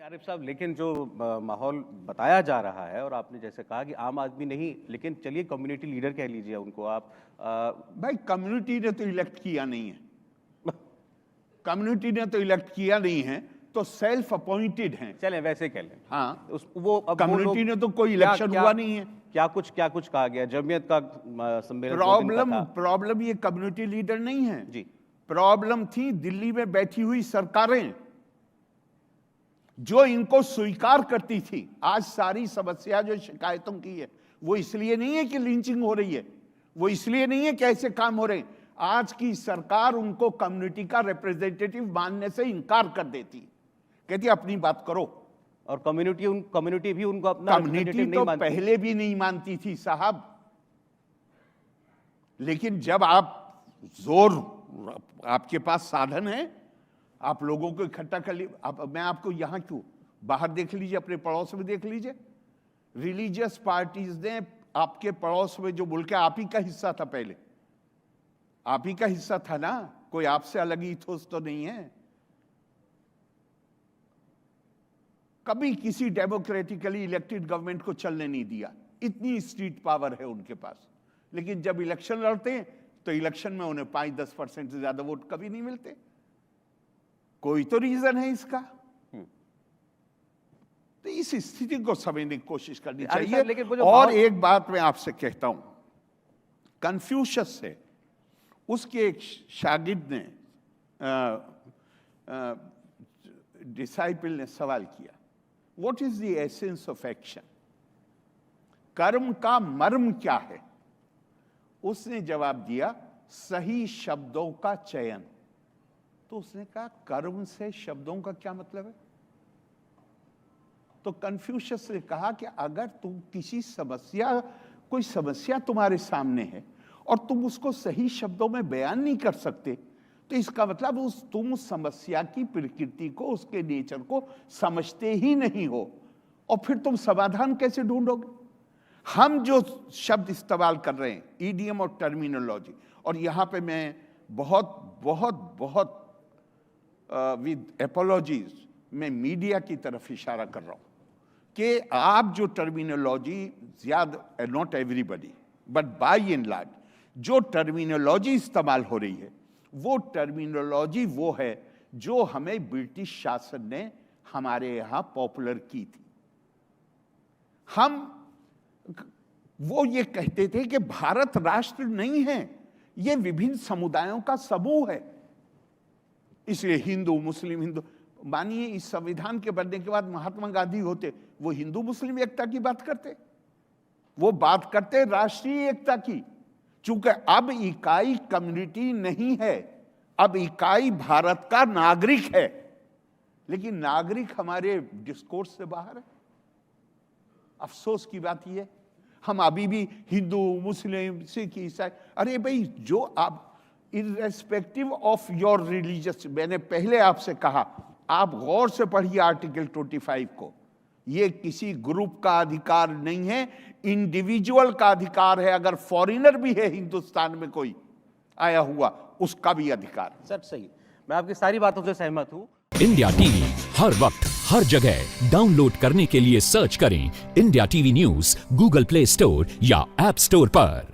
आरिफ साहब, लेकिन जो माहौल बताया जा रहा है, और आपने जैसे कहा कि आम आदमी नहीं, लेकिन चलिए कम्युनिटी लीडर कह लीजिए उनको आप। भाई कम्युनिटी ने तो इलेक्ट किया नहीं है। कम्युनिटी ने तो इलेक्ट किया नहीं है, तो सेल्फ अपॉइंटेड हैं। चलें वैसे कह लें। हाँ, वो कम्युनिटी ने तो कोई इलेक्शन हुआ नहीं है। क्या कुछ कहा गया, जमीयत का सम्मेलन 2 दिन का था। प्रॉब्लम ये कम्युनिटी लीडर नहीं है जी। प्रॉब्लम थी दिल्ली में बैठी हुई सरकारें जो इनको स्वीकार करती थी। आज सारी समस्या जो शिकायतों की है वो इसलिए नहीं है कि लिंचिंग हो रही है, वो इसलिए नहीं है कि ऐसे काम हो रहे हैं। आज की सरकार उनको कम्युनिटी का रिप्रेजेंटेटिव मानने से इनकार कर देती है, कहती अपनी बात करो। और कम्युनिटी भी उनको अपना कम्युनिटी तो पहले भी नहीं मानती थी साहब, लेकिन जब आपके पास साधन है, आप लोगों को इकट्ठा कर लीजिए। मैं आपको यहां क्यों, बाहर देख लीजिए, अपने पड़ोस में देख लीजिए। रिलीजियस पार्टीज ने आपके पड़ोस में जो मुल्क है, आप ही का हिस्सा था, पहले आप ही का हिस्सा था ना, कोई आपसे अलग इथोस तो नहीं है। कभी किसी डेमोक्रेटिकली इलेक्टेड गवर्नमेंट को चलने नहीं दिया, इतनी स्ट्रीट पावर है उनके पास। लेकिन जब इलेक्शन लड़ते हैं तो इलेक्शन में उन्हें 5-10% से ज्यादा वोट कभी नहीं मिलते। कोई तो रीजन है इसका। तो इस स्थिति को समझने की कोशिश करनी चाहिए। और एक बात मैं आपसे कहता हूं, कन्फ्यूशियस से उसके एक शागिर्द ने डिसाइपल ने सवाल किया, what is the essence of action, कर्म का मर्म क्या है। उसने जवाब दिया, सही शब्दों का चयन। तो उसने कहा कर्म से शब्दों का क्या मतलब है। तो कन्फ्यूशियस ने कहा कि अगर तुम कोई समस्या तुम्हारे सामने है और तुम उसको सही शब्दों में बयान नहीं कर सकते, तो इसका मतलब तुम उस समस्या की प्रकृति को, उसके नेचर को समझते ही नहीं हो, और फिर तुम समाधान कैसे ढूंढोगे। हम जो शब्द इस्तेमाल कर रहे हैं, ईडियम और टर्मिनोलॉजी, और यहां पे मैं बहुत बहुत बहुत विद एपोलॉजीज में मीडिया की तरफ इशारा कर रहा हूं कि आप जो टर्मिनोलॉजी, ज्यादा not everybody but by and large जो टर्मिनोलॉजी इस्तेमाल हो रही है, वो टर्मिनोलॉजी वो है जो हमें ब्रिटिश शासन ने हमारे यहां पॉपुलर की थी। वो ये कहते थे कि भारत राष्ट्र नहीं है, ये विभिन्न समुदायों का समूह है, इसलिए हिंदू मुस्लिम हिंदू। मानिए इस संविधान के बनने के बाद महात्मा गांधी होते, वो हिंदू मुस्लिम एकता की बात करते, वो बात करते राष्ट्रीय एकता की। चूंकि अब इकाई कम्युनिटी नहीं है, अब इकाई भारत का नागरिक है, लेकिन नागरिक हमारे डिस्कोर्स से बाहर है। अफसोस की बात यह है, हम अभी भी हिंदू मुस्लिम सिख ईसाई, अरे भाई जो आप इर्रेस्पेक्टिव ऑफ योर रिलीजियस, मैंने पहले आपसे कहा आप गौर से पढ़िए आर्टिकल 25 को, ये किसी ग्रुप का अधिकार नहीं है, इंडिविजुअल का अधिकार है। अगर फॉरेनर भी है हिंदुस्तान में कोई आया हुआ, उसका भी अधिकार। सर सही, मैं आपकी सारी बातों से सहमत हूं। इंडिया टीवी हर वक्त हर जगह डाउनलोड करने के लिए सर्च करें India TV news Google play store या ऐप स्टोर पर।